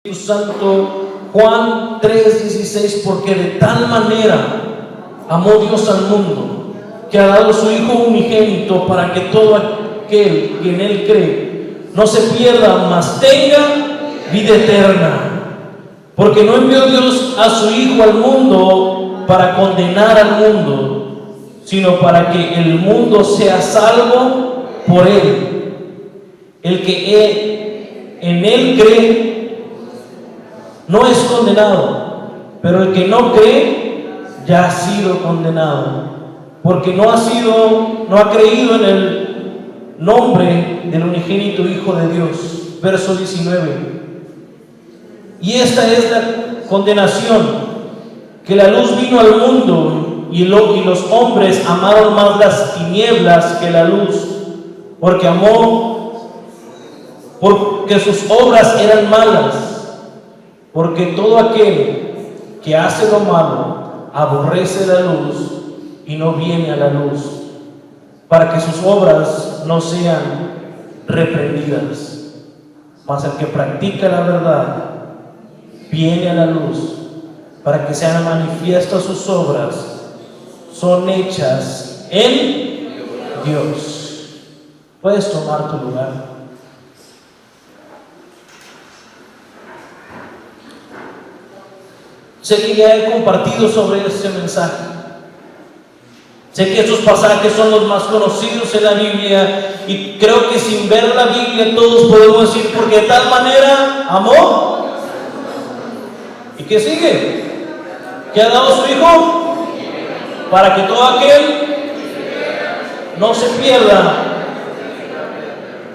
Espíritu Santo. Juan 3:16, porque de tal manera amó Dios al mundo, que ha dado su Hijo unigénito, para que todo aquel que en Él cree no se pierda, mas tenga vida eterna. Porque no envió Dios a su Hijo al mundo para condenar al mundo, sino para que el mundo sea salvo por Él. El que en Él cree no es condenado, pero el que no cree ya ha sido condenado, porque no ha creído en el nombre del unigénito Hijo de Dios. Verso 19. Y esta es la condenación, que la luz vino al mundo y los hombres amaron más las tinieblas que la luz, porque sus obras eran malas. Porque todo aquel que hace lo malo aborrece la luz y no viene a la luz, para que sus obras no sean reprendidas. Mas el que practica la verdad viene a la luz, para que sean manifiestas sus obras, son hechas en Dios. Puedes tomar tu lugar. Sé que ya he compartido sobre este mensaje. Sé que estos pasajes son los más conocidos en la Biblia, y creo que sin ver la Biblia todos podemos decir, porque de tal manera amó. ¿Y qué sigue? ¿Qué ha dado su Hijo? Para que todo aquel no se pierda.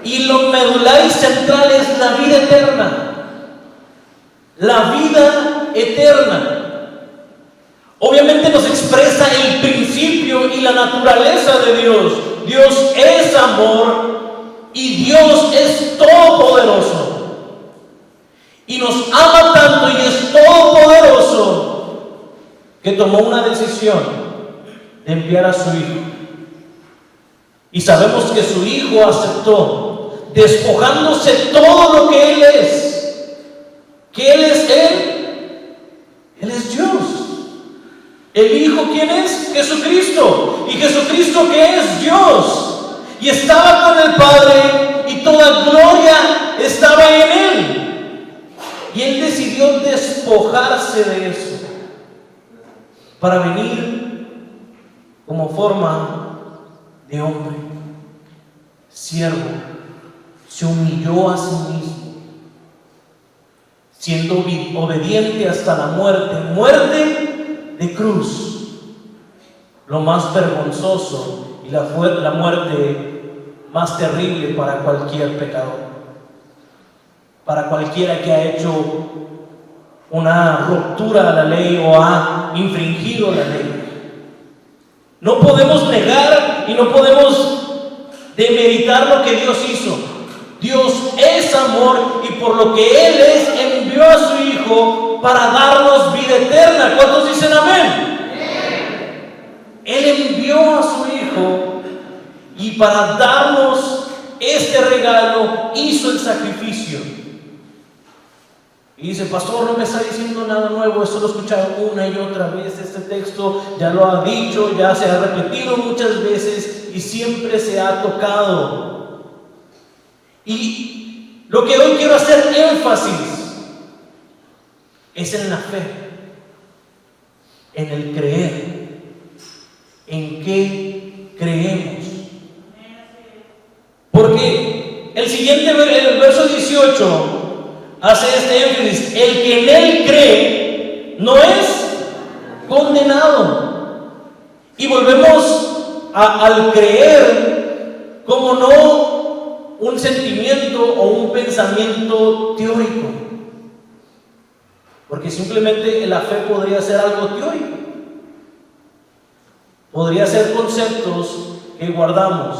Y lo medular y central es la vida eterna. La vida eterna. Obviamente nos expresa el principio y la naturaleza de Dios. Dios es amor y Dios es todopoderoso. Y nos ama tanto y es todopoderoso que tomó una decisión de enviar a su Hijo. Y sabemos que su Hijo aceptó, despojándose todo lo que Él es. ¿Que Él es Él? Él es Dios. ¿El Hijo quién es? Jesucristo. ¿Y Jesucristo qué es? Dios. Y estaba con el Padre y toda gloria estaba en Él. Y Él decidió despojarse de eso para venir como forma de hombre, siervo. Se humilló a sí mismo, siendo obediente hasta la muerte de cruz, lo más vergonzoso y la muerte más terrible para cualquier pecador, para cualquiera que ha hecho una ruptura a la ley o ha infringido la ley. No podemos negar y no podemos demeritar lo que Dios hizo. Dios es amor, y por lo que Él es, envió a su Hijo para darnos vida eterna. ¿Cuántos dicen amén? Él envió a su Hijo, y para darnos este regalo hizo el sacrificio. Y dice, pastor, no me está diciendo nada nuevo, esto lo he escuchado una y otra vez. Este texto ya lo ha dicho, ya se ha repetido muchas veces y siempre se ha tocado. Y lo que hoy quiero hacer énfasis es en la fe, en el creer. ¿En qué creemos? Porque el verso 18 hace este énfasis: el que en Él cree no es condenado. Y volvemos al creer como no un sentimiento o un pensamiento teórico, porque simplemente la fe podría ser algo teórico, podría ser conceptos que guardamos.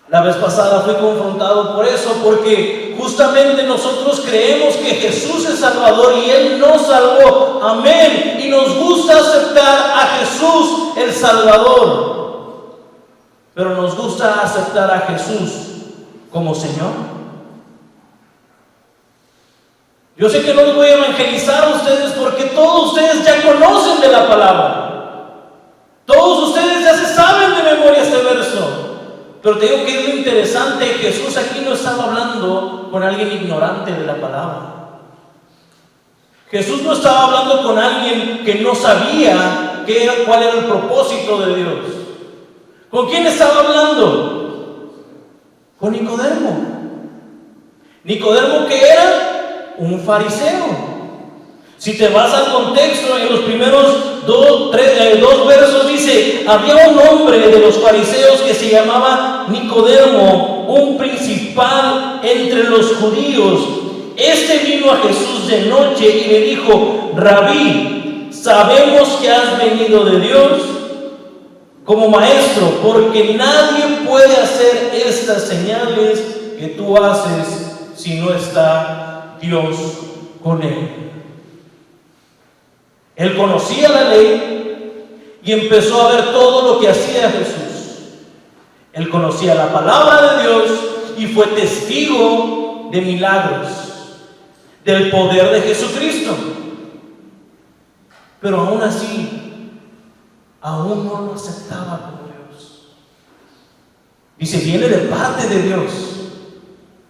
La vez pasada fui confrontado por eso, porque justamente nosotros creemos que Jesús es Salvador y Él nos salvó, amén, y nos gusta aceptar a Jesús el Salvador. Pero nos gusta aceptar a Jesús como Señor. Yo sé que no les voy a evangelizar a ustedes porque todos ustedes ya conocen de la palabra. Todos ustedes ya se saben de memoria este verso. Pero te digo que es lo interesante, Jesús aquí no estaba hablando con alguien ignorante de la palabra. Jesús no estaba hablando con alguien que no sabía cuál era el propósito de Dios. ¿Con quién estaba hablando? Con Nicodemo. Nicodemo, que era un fariseo. Si te vas al contexto, en los primeros dos versos dice: había un hombre de los fariseos que se llamaba Nicodemo, un principal entre los judíos. Este vino a Jesús de noche y le dijo: Rabí, sabemos que has venido de Dios como maestro, porque nadie puede hacer estas señales que tú haces si no está Dios con él. Él conocía la ley y empezó a ver todo lo que hacía Jesús. Él conocía la palabra de Dios y fue testigo de milagros, del poder de Jesucristo. Pero aún así, aún no lo aceptaba como Dios. Dice, viene de parte de Dios,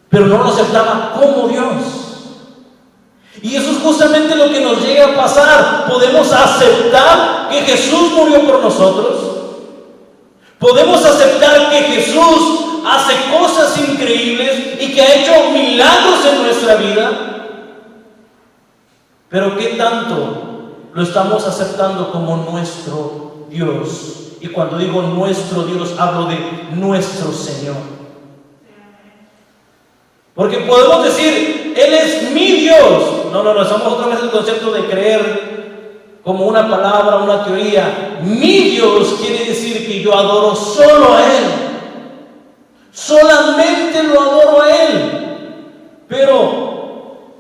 pero no lo aceptaba como Dios. Y eso es justamente lo que nos llega a pasar. Podemos aceptar que Jesús murió por nosotros. Podemos aceptar que Jesús hace cosas increíbles y que ha hecho milagros en nuestra vida. Pero ¿qué tanto lo estamos aceptando como nuestro Dios? Y cuando digo nuestro Dios, hablo de nuestro Señor. Porque podemos decir, Él es mi Dios. No, estamos otra vez en el concepto de creer como una palabra, una teoría. Mi Dios quiere decir que yo adoro solo a Él. Solamente lo adoro a Él. Pero,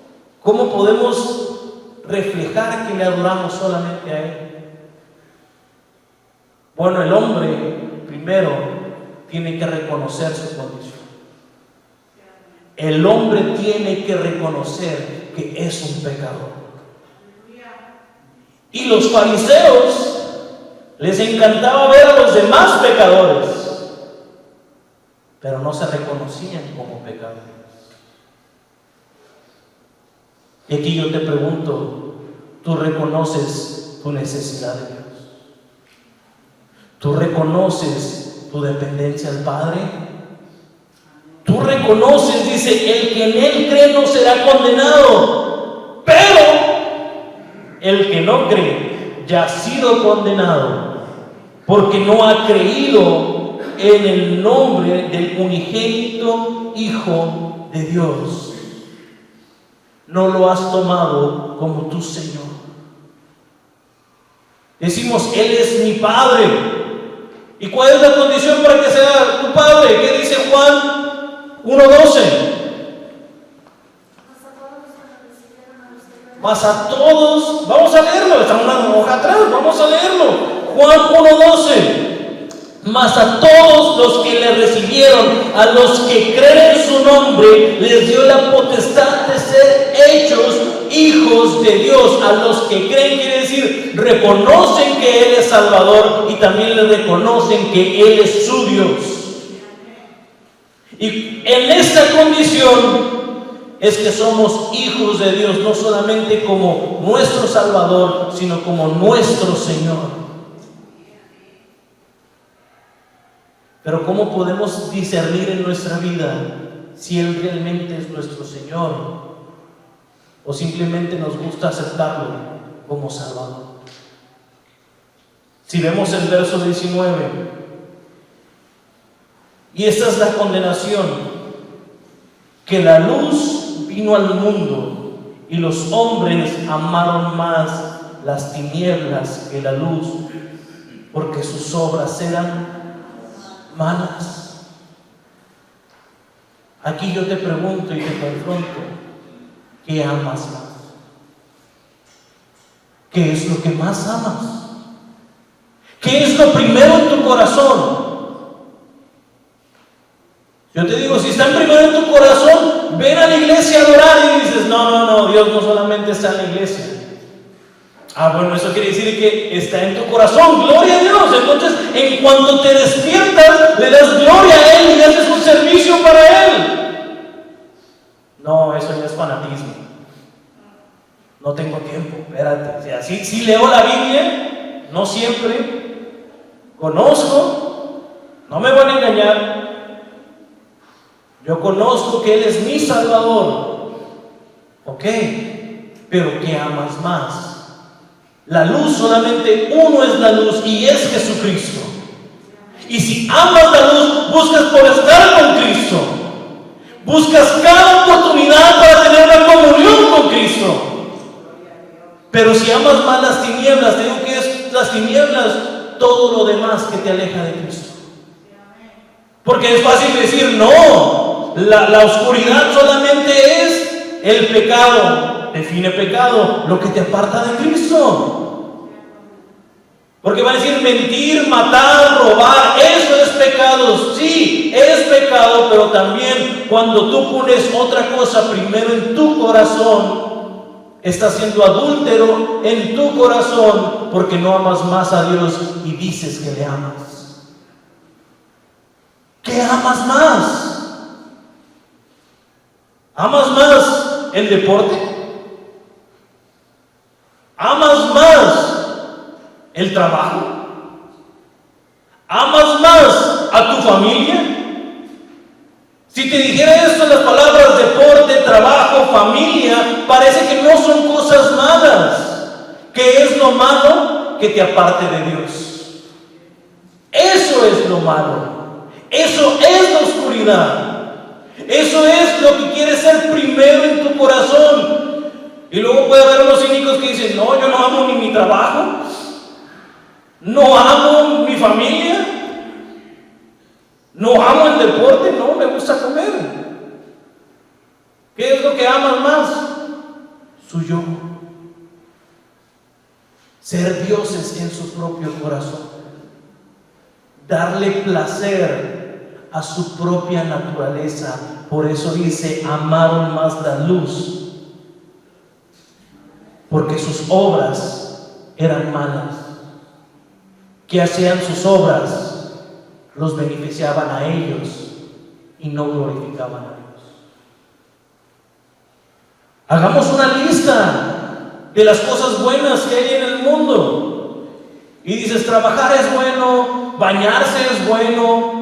¿cómo podemos reflejar que le adoramos solamente a Él? Bueno, el hombre primero tiene que reconocer su condición. El hombre tiene que reconocer que es un pecador. Y los fariseos les encantaba ver a los demás pecadores, pero no se reconocían como pecadores. Y aquí yo te pregunto, ¿tú reconoces tu necesidad de Dios? ¿Tú reconoces tu dependencia al Padre? Tú reconoces, dice, el que en Él cree no será condenado, pero el que no cree ya ha sido condenado, porque no ha creído en el nombre del unigénito Hijo de Dios. No lo has tomado como tu Señor. Decimos, Él es mi Padre. ¿Y cuál es la condición para que sea tu Padre? ¿Qué dice Juan 1:12? Mas a todos, vamos a leerlo, está una hoja atrás, vamos a leerlo. Juan 1:12. Mas a todos los que le recibieron, a los que creen en su nombre, les dio la potestad de ser hechos hijos de Dios. A los que creen, quiere decir, reconocen que Él es Salvador y también le reconocen que Él es su Dios. Y en esta condición es que somos hijos de Dios, no solamente como nuestro Salvador, sino como nuestro Señor. Pero ¿cómo podemos discernir en nuestra vida si Él realmente es nuestro Señor? ¿O simplemente nos gusta aceptarlo como Salvador? Si vemos el verso 19, y esta es la condenación, que la luz vino al mundo y los hombres amaron más las tinieblas que la luz, porque sus obras eran malas. Aquí yo te pregunto y te confronto, ¿qué amas más? ¿Qué es lo que más amas? ¿Qué es lo primero en tu corazón? Yo te digo, si está primero en tu corazón, ven a la iglesia a adorar y dices, no, Dios no solamente está en la iglesia. Ah, bueno, eso quiere decir que está en tu corazón, gloria a Dios. Entonces, en cuanto te despiertas, le das gloria a Él y haces un servicio para Él. No, eso ya es fanatismo. No tengo tiempo, espérate. O sea, sí leo la Biblia, no siempre, conozco, no me van a engañar. Yo conozco que Él es mi Salvador, ok, pero ¿qué amas más? La luz, solamente uno es la luz y es Jesucristo. Y si amas la luz, buscas por estar con Cristo, buscas cada oportunidad para tener una comunión con Cristo. Pero si amas más las tinieblas, te digo que es las tinieblas, todo lo demás que te aleja de Cristo. Porque es fácil decir, no, la oscuridad solamente es el pecado. Define pecado, lo que te aparta de Cristo. Porque va a decir mentir, matar, robar, eso es pecado. Sí, es pecado, pero también cuando tú pones otra cosa primero en tu corazón, estás siendo adúltero en tu corazón, porque no amas más a Dios y dices que le amas. ¿Qué amas más? ¿Amas más el deporte? ¿Amas más el trabajo? ¿Amas más a tu familia? Si te dijera esto en las palabras deporte, trabajo, familia, parece que no son cosas malas. ¿Qué es lo malo? Que te aparte de Dios. Eso es lo malo. Eso es la oscuridad. Eso es lo que quiere ser primero en tu corazón. Y luego puede haber unos cínicos que dicen, no, yo no amo ni mi trabajo, no amo mi familia, no amo el deporte, no, me gusta comer. ¿Qué es lo que amas más? Su yo. Ser dioses en su propio corazón. Darle placer a su propia naturaleza. Por eso dice, amaron más la luz, porque sus obras eran malas. ¿Qué hacían sus obras? Los beneficiaban a ellos y no glorificaban a Dios. Hagamos una lista de las cosas buenas que hay en el mundo. Y dices, trabajar es bueno, bañarse es bueno,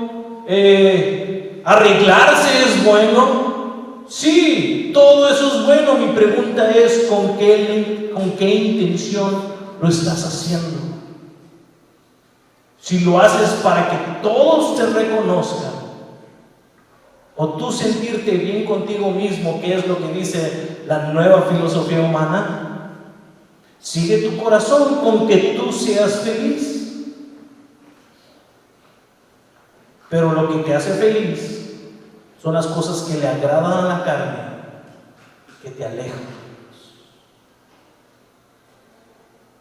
arreglarse es bueno. Sí, todo eso es bueno. Mi pregunta es, ¿con qué intención lo estás haciendo? Si lo haces para que todos te reconozcan, o tú sentirte bien contigo mismo, que es lo que dice la nueva filosofía humana, sigue tu corazón con que tú seas feliz. Pero lo que te hace feliz son las cosas que le agradan a la carne, que te alejan de Dios.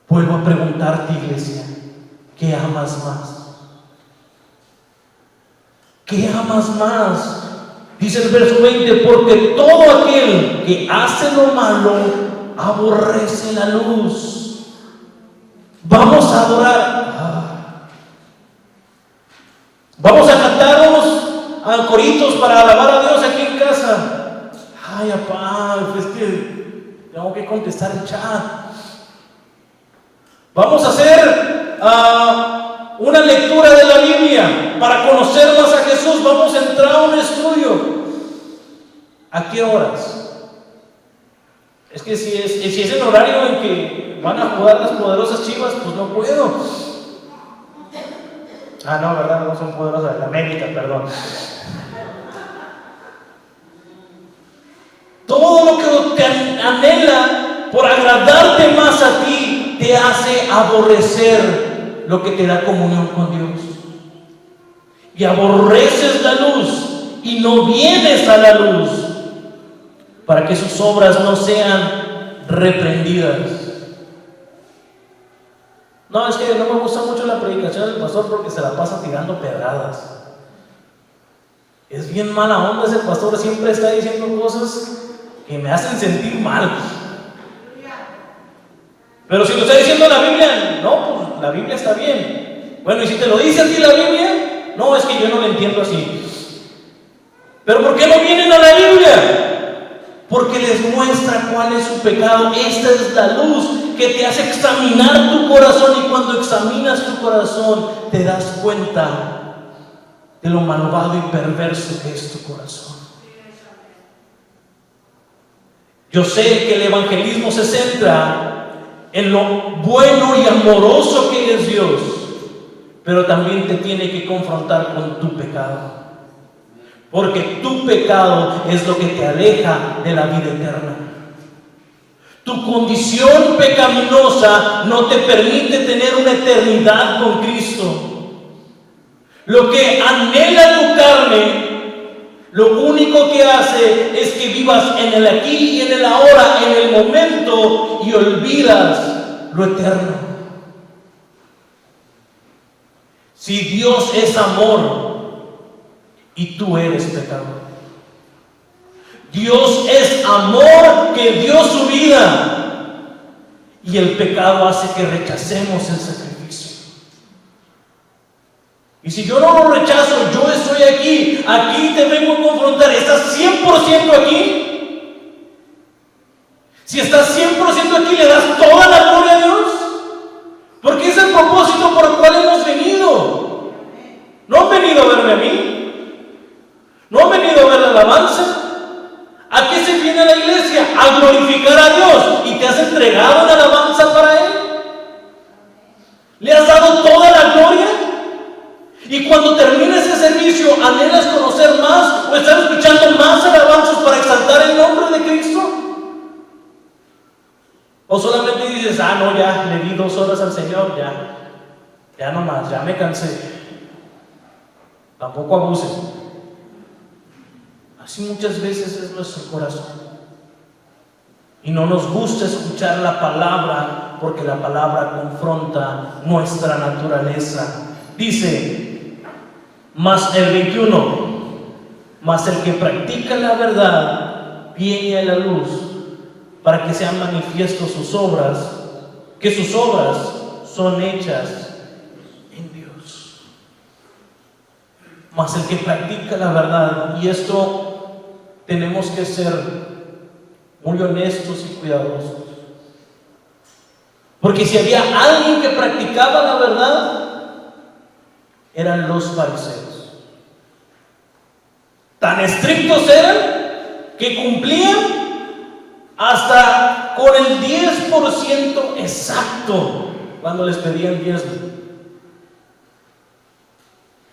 Vuelvo a preguntarte, iglesia, ¿qué amas más? ¿Qué amas más? Dice el verso 20, porque todo aquel que hace lo malo aborrece la luz. Vamos a adorar. Vamos a cantarnos a coritos para alabar a Dios aquí en casa. Ay, papá, es que tengo que contestar el chat. Vamos a hacer una lectura de la Biblia para conocer más a Jesús. Vamos a entrar a un estudio. ¿A qué horas? Es que si es el horario en que van a jugar las poderosas Chivas, pues no puedo. Ah, no, ¿verdad? No son poderosas de la América, perdón. Todo lo que te anhela por agradarte más a ti te hace aborrecer lo que te da comunión con Dios. Y aborreces la luz y no vienes a la luz para que sus obras no sean reprendidas. No, es que no me gusta mucho la predicación del pastor porque se la pasa tirando pedradas. Es bien mala onda ese pastor, siempre está diciendo cosas que me hacen sentir mal. Pero si lo está diciendo la Biblia, no, pues la Biblia está bien. Bueno, y si te lo dice a ti la Biblia, no, es que yo no lo entiendo así. ¿Pero por qué no vienen a la Biblia? Porque les muestra cuál es su pecado. Esta es la luz que te hace examinar tu corazón, y cuando examinas tu corazón te das cuenta de lo malvado y perverso que es tu corazón. Yo sé que el evangelismo se centra en lo bueno y amoroso que es Dios, pero también te tiene que confrontar con tu pecado, porque tu pecado es lo que te aleja de la vida eterna. Tu condición pecaminosa no te permite tener una eternidad con Cristo. Lo que anhela tu carne, lo único que hace es que vivas en el aquí y en el ahora, en el momento, y olvidas lo eterno. Si Dios es amor y tú eres pecador, Dios es amor que dio su vida, y el pecado hace que rechacemos el sacrificio. Y si yo no lo rechazo, yo estoy aquí te vengo a confrontar. ¿Estás 100% aquí? Si estás 100% aquí, ¿le das toda la gloria a Dios? Porque es el propósito por el cual hemos venido. No han venido a verme a mí, no han venido a ver la alabanza. ¿A qué se viene a la iglesia? A glorificar a Dios. ¿Y te has entregado en alabanza para Él? ¿Le has dado toda la gloria? Y cuando termine ese servicio, ¿anhelas conocer más o estar escuchando más alabanzas para exaltar el nombre de Cristo? ¿O solamente dices, no, ya le di 2 horas al Señor, ya no más, ya me cansé? Tampoco abuses. Así muchas veces es nuestro corazón. Y no nos gusta escuchar la palabra, porque la palabra confronta nuestra naturaleza. Dice, más el 21, mas el que practica la verdad viene a la luz, para que sean manifiestos sus obras, que sus obras son hechas en Dios. Mas el que practica la verdad, y esto tenemos que ser muy honestos y cuidadosos, porque si había alguien que practicaba la verdad, eran los fariseos. Tan estrictos eran que cumplían hasta con el 10% exacto cuando les pedían diezmo.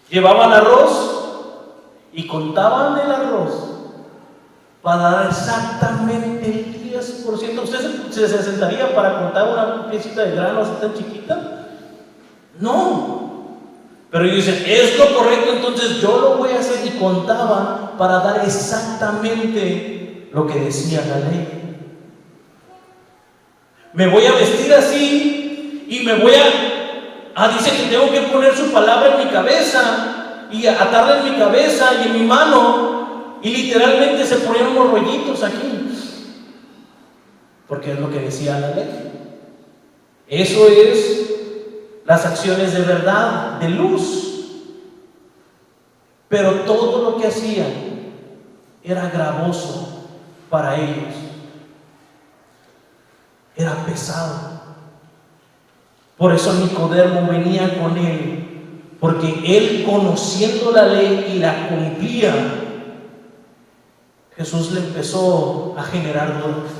Llevaban arroz y contaban el arroz para dar exactamente el 10%. ¿Usted se sentaría para contar una piecita de grano así tan chiquita? No. Pero ellos dicen, es lo correcto, entonces yo lo voy a hacer, y contaban para dar exactamente lo que decía la ley. Me voy a vestir así y me voy dice que tengo que poner su palabra en mi cabeza y atarla en mi cabeza y en mi mano, y literalmente se ponían unos rollitos aquí, porque es lo que decía la ley. Eso es las acciones de verdad, de luz. Pero todo lo que hacían era gravoso para ellos, era pesado. Por eso Nicodemo venía con él, porque él, conociendo la ley y la cumplía, Jesús le empezó a generar dudas.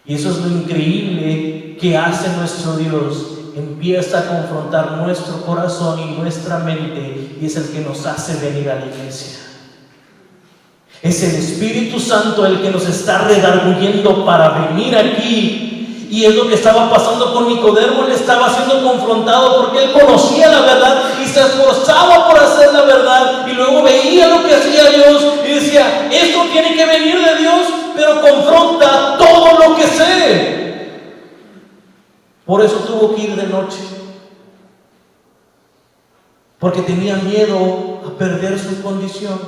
Y eso es lo increíble que hace nuestro Dios. Empieza a confrontar nuestro corazón y nuestra mente, y es el que nos hace venir a la iglesia. Es el Espíritu Santo el que nos está redarguyendo para venir aquí. Y es lo que estaba pasando con Nicodemo. Él estaba siendo confrontado porque él conocía la verdad y se esforzaba por hacer la verdad, y luego veía lo que hacía Dios y decía, esto tiene que venir de Dios, pero confronta todo lo que sé. Por eso tuvo que ir de noche, porque tenía miedo a perder su condición.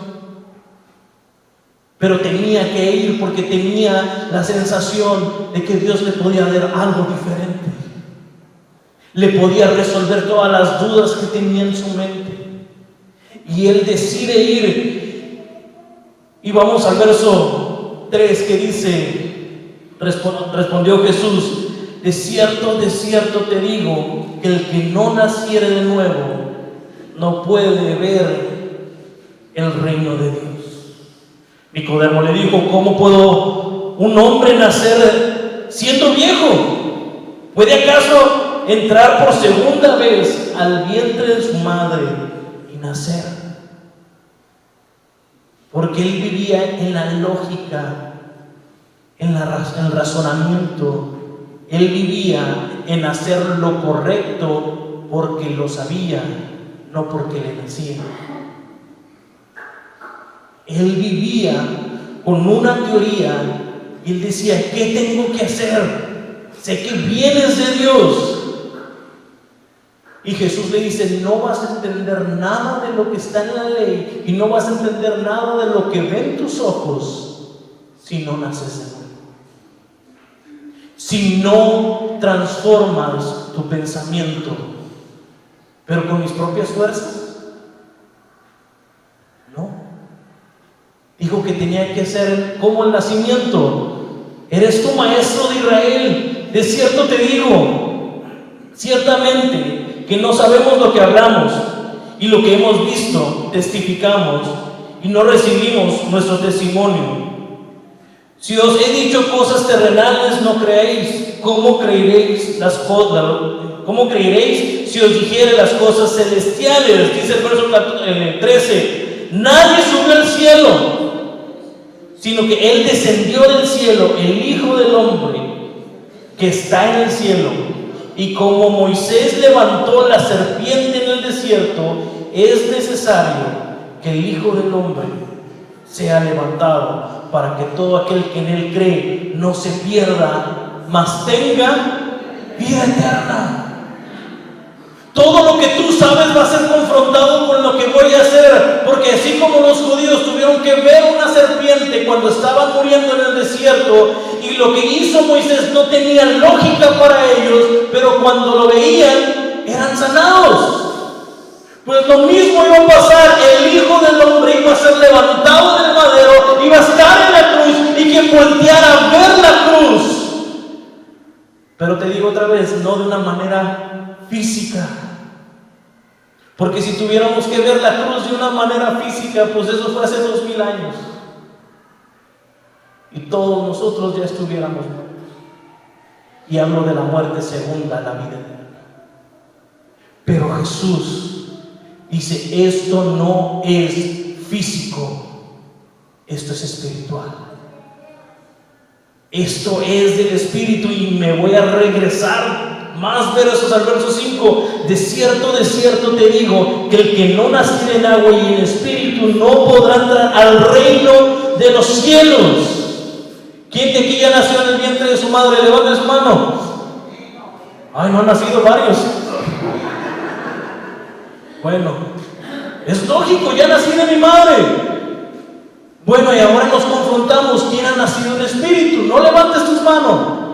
Pero tenía que ir porque tenía la sensación de que Dios le podía dar algo diferente. Le podía resolver todas las dudas que tenía en su mente. Y él decide ir. Y vamos al verso 3 que dice, respondió Jesús: de cierto te digo, que el que no naciere de nuevo no puede ver el reino de Dios. Nicodemo le dijo: ¿cómo puedo un hombre nacer siendo viejo? ¿Puede acaso entrar por segunda vez al vientre de su madre y nacer? Porque él vivía en la lógica, en el razonamiento. Él vivía en hacer lo correcto porque lo sabía, no porque le nacía. Él vivía con una teoría y él decía: ¿qué tengo que hacer? Sé que vienes de Dios. Y Jesús le dice: no vas a entender nada de lo que está en la ley y no vas a entender nada de lo que ven tus ojos si no naces de nuevo. Si no transformas tu pensamiento, pero con mis propias fuerzas, no. Dijo que tenía que ser como el nacimiento. Eres tu maestro de Israel. De cierto te digo, ciertamente, que no sabemos lo que hablamos, y lo que hemos visto testificamos, y no recibimos nuestro testimonio. Si os he dicho cosas terrenales, no creéis. ¿Cómo creeréis si os dijere las cosas celestiales? Dice el verso 13: nadie subió al cielo, sino que Él descendió del cielo, el Hijo del Hombre que está en el cielo. Y como Moisés levantó la serpiente en el desierto, es necesario que el Hijo del Hombre sea levantado, para que todo aquel que en Él cree no se pierda, mas tenga vida eterna. Todo lo que tú sabes va a ser confrontado con lo que voy a hacer, porque así como los judíos tuvieron que ver una serpiente cuando estaban muriendo en el desierto, y lo que hizo Moisés no tenía lógica para ellos, pero cuando lo veían eran sanados. Pues lo mismo iba a pasar: el Hijo del Hombre iba a ser levantado del madero, iba a estar en la cruz, y quien volteara a ver la cruz. Pero te digo otra vez, no de una manera física. Porque si tuviéramos que ver la cruz de una manera física, pues eso fue hace 2000 años. Y todos nosotros ya estuviéramos muertos. Y hablo de la muerte segunda, la vida eterna. Pero Jesús dice: esto no es físico, esto es espiritual. Esto es del Espíritu. Y me voy a regresar más versos al verso 5. De cierto te digo, que el que no naciere en agua y en espíritu no podrá entrar al reino de los cielos. ¿Quién de aquí ya nació en el vientre de su madre? Levante su mano. Ay, no han nacido varios. Bueno, es lógico, ya nací de mi madre. Bueno, y ahora nos confrontamos: ¿quién ha nacido en espíritu? No levantes tus manos.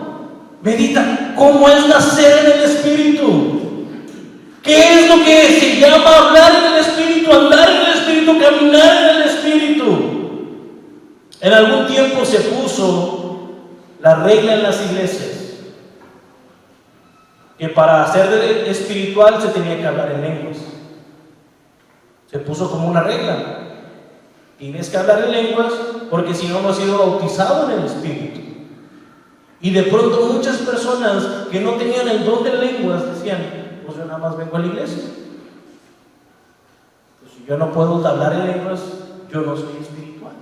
Medita, ¿cómo es nacer en el Espíritu? ¿Qué es lo que se llama hablar en el Espíritu, andar en el Espíritu, caminar en el Espíritu? En algún tiempo se puso la regla en las iglesias que para ser espiritual se tenía que hablar en lenguas. Se puso como una regla: tienes que hablar en lenguas, porque si no, no has sido bautizado en el Espíritu. Y de pronto muchas personas que no tenían el don de lenguas decían: pues yo nada más vengo a la iglesia. Pues si yo no puedo hablar en lenguas, yo no soy espiritual.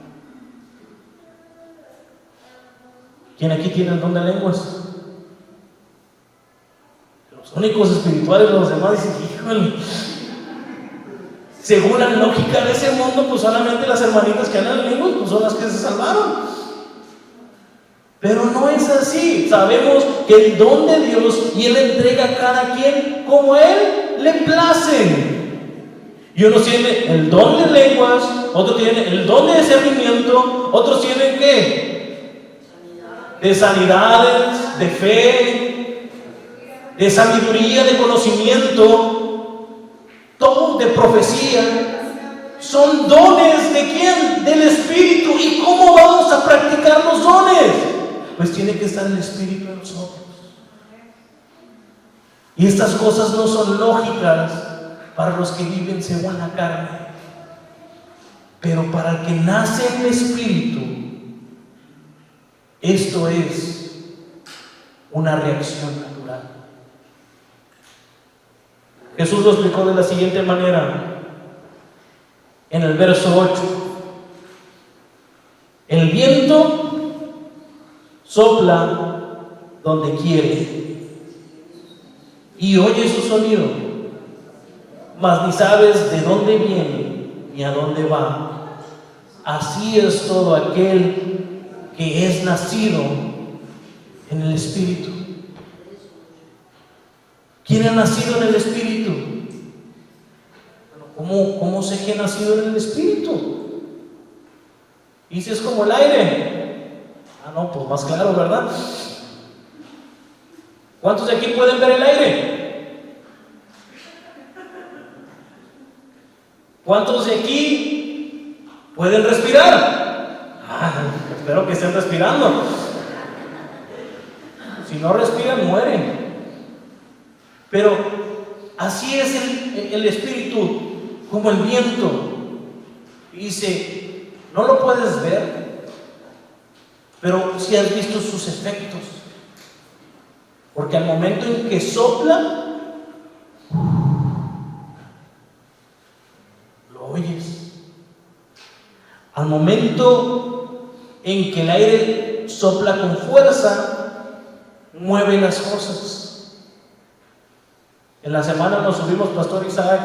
¿Quién aquí tiene el don de lenguas? Los únicos espirituales, los demás dicen: híjole. Según la lógica de ese mundo, pues solamente las hermanitas que hablan en lenguas pues son las que se salvaron. Pero no es así. Sabemos que el don de Dios, y Él entrega a cada quien como Él le place. Y unos tienen el don de lenguas, otros tienen el don de discernimiento, otros tienen ¿qué? De sanidades, de fe, de sabiduría, de conocimiento, todo de profecía. Son dones ¿de quién? Del Espíritu. ¿Y cómo vamos a practicar los dones? Pues tiene que estar el Espíritu en nosotros. Y estas cosas no son lógicas para los que viven según la carne, pero para el que nace en el Espíritu, esto es una reacción natural. Jesús lo explicó de la siguiente manera en el verso 8: el viento sopla donde quiere y oye su sonido, mas ni sabes de dónde viene ni a dónde va. Así es todo aquel que es nacido en el Espíritu. ¿Quién ha nacido en el Espíritu? ¿Cómo sé que ha nacido en el Espíritu? Y si es como el aire. No, pues más claro, ¿verdad? ¿Cuántos de aquí pueden ver el aire? ¿Cuántos de aquí pueden respirar? Espero que estén respirando. Si no respiran, mueren. Pero así es el Espíritu, como el viento. Dice, no lo puedes ver, pero sí has visto sus efectos. Porque al momento en que sopla, lo oyes. Al momento en que el aire sopla con fuerza, mueve las cosas. En la semana nos subimos, Pastor Isaac,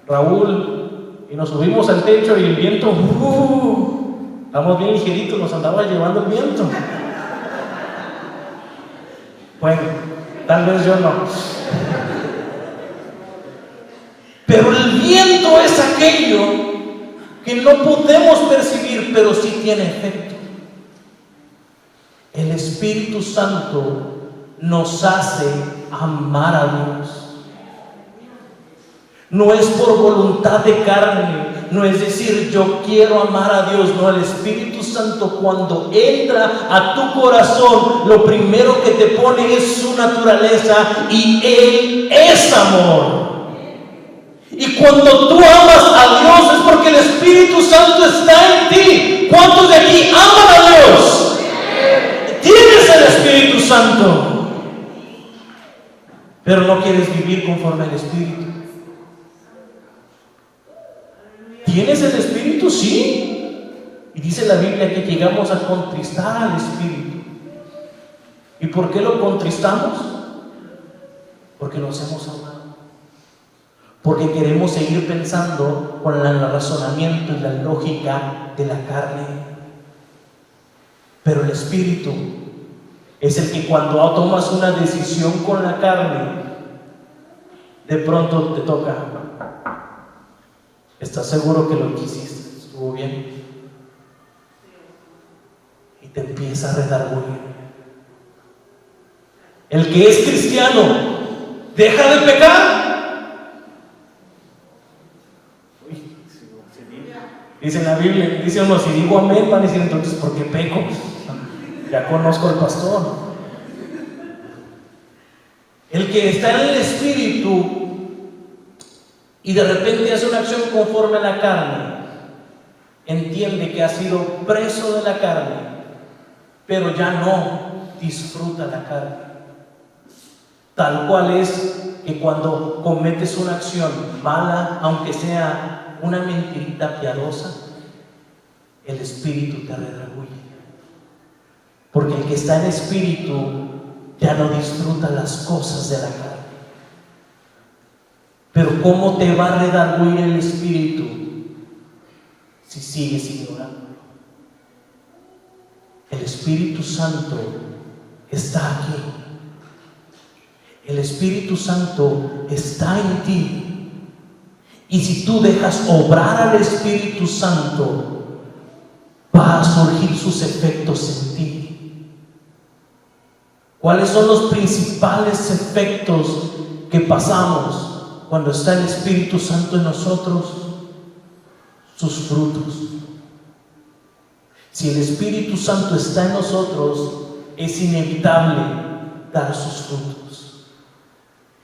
Raúl, y nos subimos al techo y el viento, estamos bien ligeritos, nos andaba llevando el viento. Bueno, tal vez yo no. Pero el viento es aquello que no podemos percibir, pero sí tiene efecto. El Espíritu Santo nos hace amar a Dios. No es por voluntad de carne, no es decir yo quiero amar a Dios, no. El Espíritu Santo cuando entra a tu corazón, lo primero que te pone es su naturaleza y Él es amor. Y cuando tú amas a Dios es porque el Espíritu Santo está en ti. ¿Cuántos de aquí aman a Dios? Tienes el Espíritu Santo, pero no quieres vivir conforme al Espíritu. ¿Tienes el Espíritu? Sí. Y dice la Biblia que llegamos a contristar al Espíritu. ¿Y por qué lo contristamos? Porque nos hemos amado. Porque queremos seguir pensando con el razonamiento y la lógica de la carne. Pero el Espíritu es el que cuando tomas una decisión con la carne, de pronto te toca. ¿Estás seguro que lo que hiciste estuvo bien? Y te empieza a redarguir. El que es cristiano deja de pecar. Dice en la Biblia, dice uno, si digo amén, van a decir entonces, ¿por qué peco? Ya conozco al pastor. El que está en el Espíritu y de repente hace una acción conforme a la carne, entiende que ha sido preso de la carne, pero ya no disfruta la carne. Tal cual es que cuando cometes una acción mala, aunque sea una mentirita piadosa, el Espíritu te redarguye. Porque el que está en Espíritu ya no disfruta las cosas de la carne. Pero ¿cómo te va a redarguir el Espíritu si sigues ignorándolo? El Espíritu Santo está aquí. El Espíritu Santo está en ti. Y si tú dejas obrar al Espíritu Santo, va a surgir sus efectos en ti. ¿Cuáles son los principales efectos que pasamos cuando está el Espíritu Santo en nosotros? Sus frutos. Si el Espíritu Santo está en nosotros, es inevitable dar sus frutos.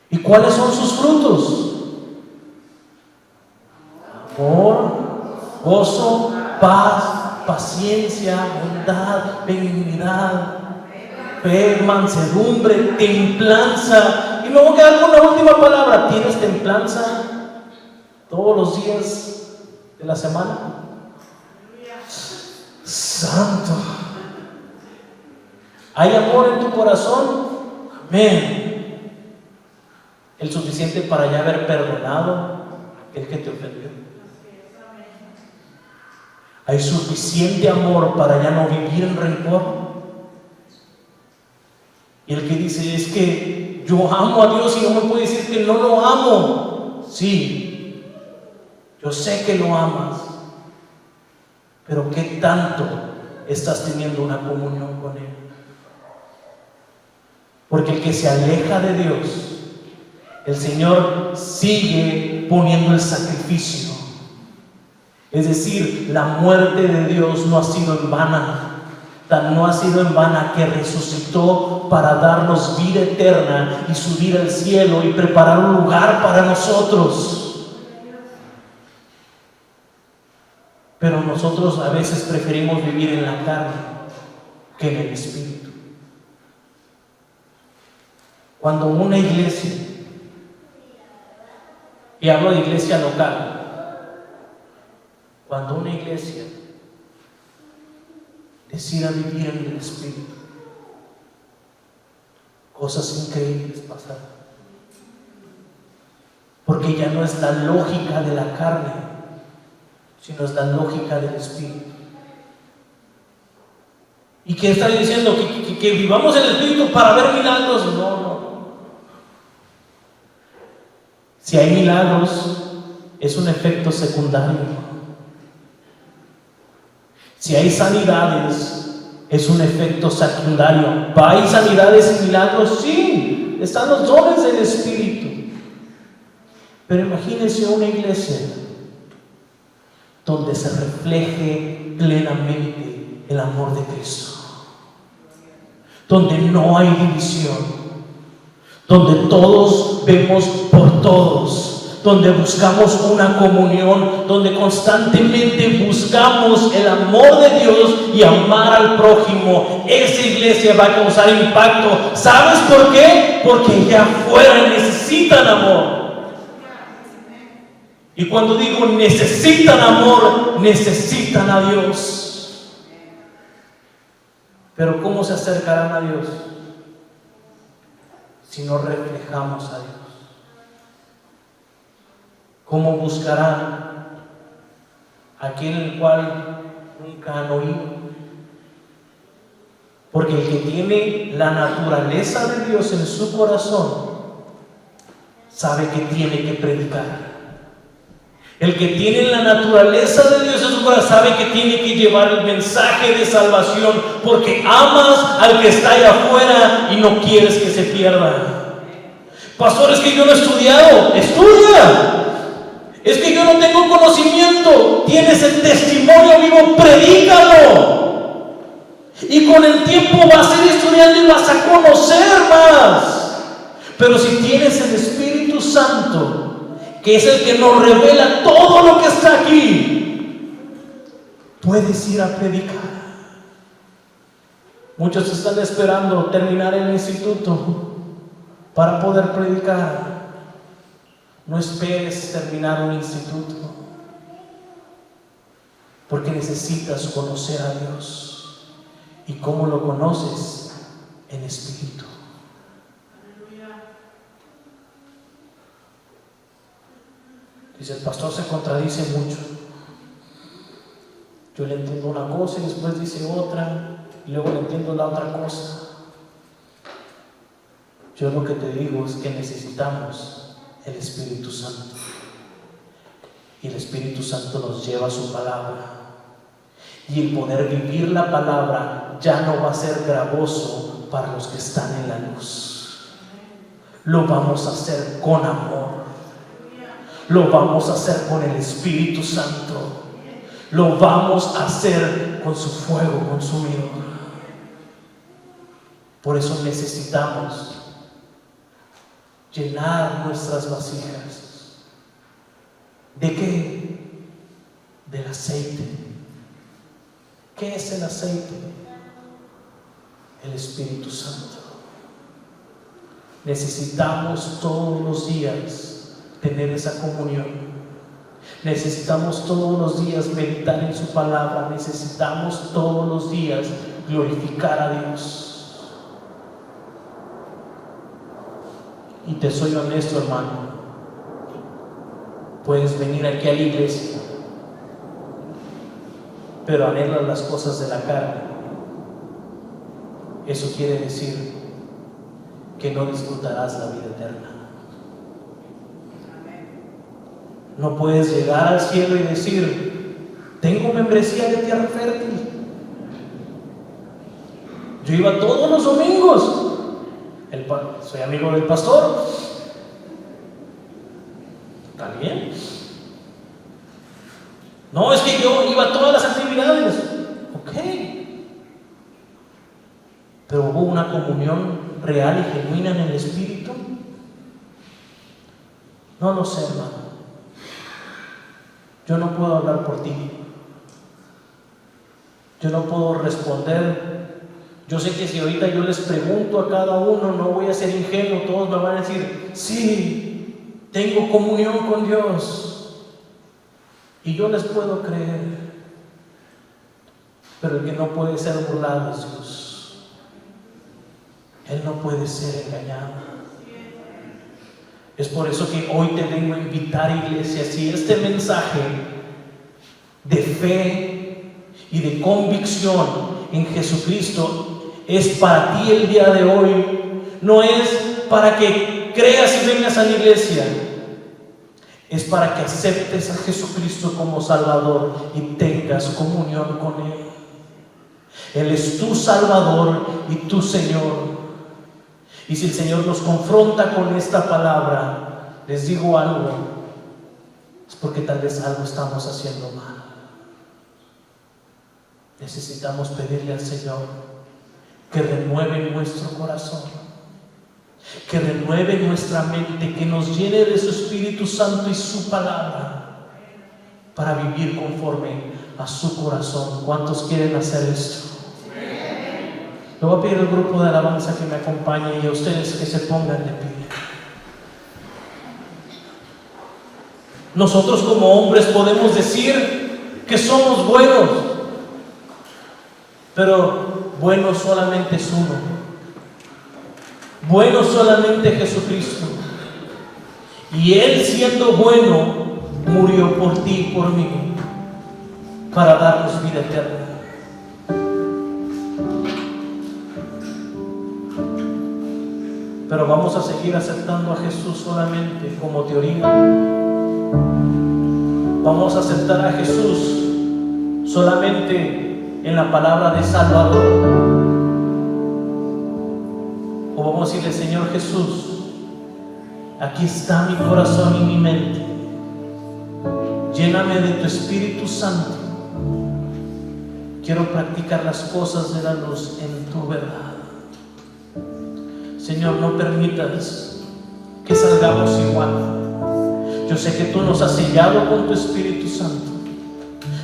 ¿Y cuáles son sus frutos? Amor, gozo, paz, paciencia, bondad, benignidad, fe, mansedumbre, templanza. Y me voy a quedar con la última palabra. ¿Tienes templanza todos los días de la semana? Santo. ¿Hay amor en tu corazón? Amén. El suficiente para ya haber perdonado a aquel que te ofendió. Hay suficiente amor para ya no vivir en rencor. Y el que dice, es que yo amo a Dios y no me puede decir que no lo amo. Sí, yo sé que lo amas, pero ¿qué tanto estás teniendo una comunión con Él? Porque el que se aleja de Dios, el Señor sigue poniendo el sacrificio. Es decir, la muerte de Dios no ha sido en vana. No ha sido en vana que resucitó para darnos vida eterna y subir al cielo y preparar un lugar para nosotros. Pero nosotros a veces preferimos vivir en la carne que en el Espíritu. Cuando una iglesia, y hablo de iglesia local, cuando una iglesia decida vivir en el Espíritu, cosas increíbles pasan. Porque ya no es la lógica de la carne, sino es la lógica del Espíritu. ¿Y qué está diciendo? ¿Que vivamos en el Espíritu para ver milagros? No. Si hay milagros, es un efecto secundario. Si hay sanidades, es un efecto secundario. ¿Hay sanidades y milagros? Sí, están los dones del Espíritu. Pero imagínense una iglesia donde se refleje plenamente el amor de Cristo, donde no hay división, donde todos vemos por todos, donde buscamos una comunión, donde constantemente buscamos el amor de Dios y amar al prójimo. Esa iglesia va a causar impacto. ¿Sabes por qué? Porque allá afuera necesitan amor. Y cuando digo necesitan amor, necesitan a Dios. Pero ¿cómo se acercarán a Dios si no reflejamos a Dios? ¿Cómo buscarán aquel el cual nunca han oído? Porque el que tiene la naturaleza de Dios en su corazón sabe que tiene que predicar. El que tiene la naturaleza de Dios en su corazón sabe que tiene que llevar el mensaje de salvación, porque amas al que está allá afuera y no quieres que se pierda. Pastor, es que yo no he estudiado. Estudia. Es que yo no tengo conocimiento. Tienes el testimonio vivo, predícalo. Y con el tiempo vas a ir estudiando y vas a conocer más. Pero si tienes el Espíritu Santo, que es el que nos revela todo lo que está aquí, puedes ir a predicar. Muchos están esperando terminar el instituto para poder predicar. No esperes terminar un instituto, porque necesitas conocer a Dios. ¿Y cómo lo conoces? En espíritu. Dice, el pastor se contradice mucho. Yo le entiendo una cosa y después dice otra, y luego le entiendo la otra cosa. Yo lo que te digo es que necesitamos el Espíritu Santo. Y el Espíritu Santo nos lleva a su palabra. Y el poder vivir la palabra ya no va a ser gravoso para los que están en la luz. Lo vamos a hacer con amor. Lo vamos a hacer con el Espíritu Santo. Lo vamos a hacer con su fuego consumidor. Por eso necesitamos llenar nuestras vasijas. ¿De qué? Del aceite. ¿Qué es el aceite? El Espíritu Santo. Necesitamos todos los días tener esa comunión. Necesitamos todos los días meditar en su palabra. Necesitamos todos los días glorificar a Dios. Y te soy honesto, hermano. Puedes venir aquí a la iglesia, pero anhelas las cosas de la carne. Eso quiere decir que no disfrutarás la vida eterna. No puedes llegar al cielo y decir: tengo membresía de Tierra Fértil. Yo iba todos los domingos. Soy amigo del pastor. ¿Está bien? No, es que yo iba a todas las actividades. Ok. Pero hubo una comunión real y genuina en el Espíritu. No lo sé, hermano. Yo no puedo hablar por ti. Yo no puedo responder. Yo sé que si ahorita yo les pregunto a cada uno, no voy a ser ingenuo. Todos me van a decir: sí, tengo comunión con Dios. Y yo les puedo creer. Pero el que no puede ser burlado es Dios. Él no puede ser engañado. Es por eso que hoy te vengo a invitar, iglesia. Si este mensaje de fe y de convicción en Jesucristo es para ti el día de hoy, no es para que creas y vengas a la iglesia, es para que aceptes a Jesucristo como Salvador y tengas comunión con Él. Él es tu Salvador y tu Señor. Y si el Señor nos confronta con esta palabra, les digo algo, es porque tal vez algo estamos haciendo mal. Necesitamos pedirle al Señor que renueve nuestro corazón, que renueve nuestra mente, que nos llene de su Espíritu Santo y su palabra para vivir conforme a su corazón. ¿Cuántos quieren hacer esto? Le voy a pedir al grupo de alabanza que me acompañe y a ustedes que se pongan de pie. Nosotros como hombres podemos decir que somos buenos, pero bueno solamente es uno. Bueno solamente Jesucristo. Y Él, siendo bueno, murió por ti y por mí para darnos vida eterna. Pero vamos a seguir aceptando a Jesús solamente como teoría. Vamos a aceptar a Jesús solamente en la palabra de Salvador. O vamos a decirle: Señor Jesús, aquí está mi corazón y mi mente. Lléname de tu Espíritu Santo. Quiero practicar las cosas de la luz en tu verdad. Señor, no permitas que salgamos igual. Yo sé que tú nos has sellado con tu Espíritu Santo.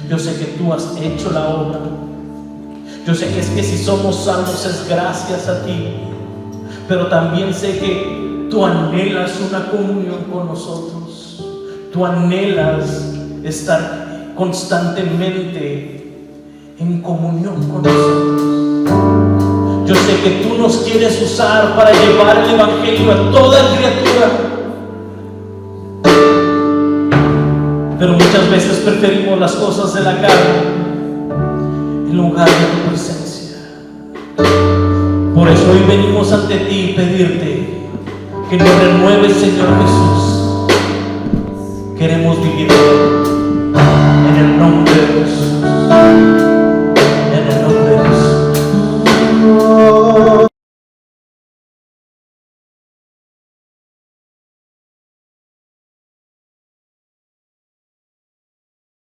Yo sé que tú has hecho la obra. Yo sé que es que si somos salvos es gracias a ti. Pero también sé que tú anhelas una comunión con nosotros. Tú anhelas estar constantemente en comunión con nosotros. Yo sé que tú nos quieres usar para llevar el Evangelio a toda criatura. Pero muchas veces preferimos las cosas de la carne en lugar de tu presencia. Por eso hoy venimos ante ti y pedirte que nos renueves, Señor Jesús. Que queremos vivir de Él.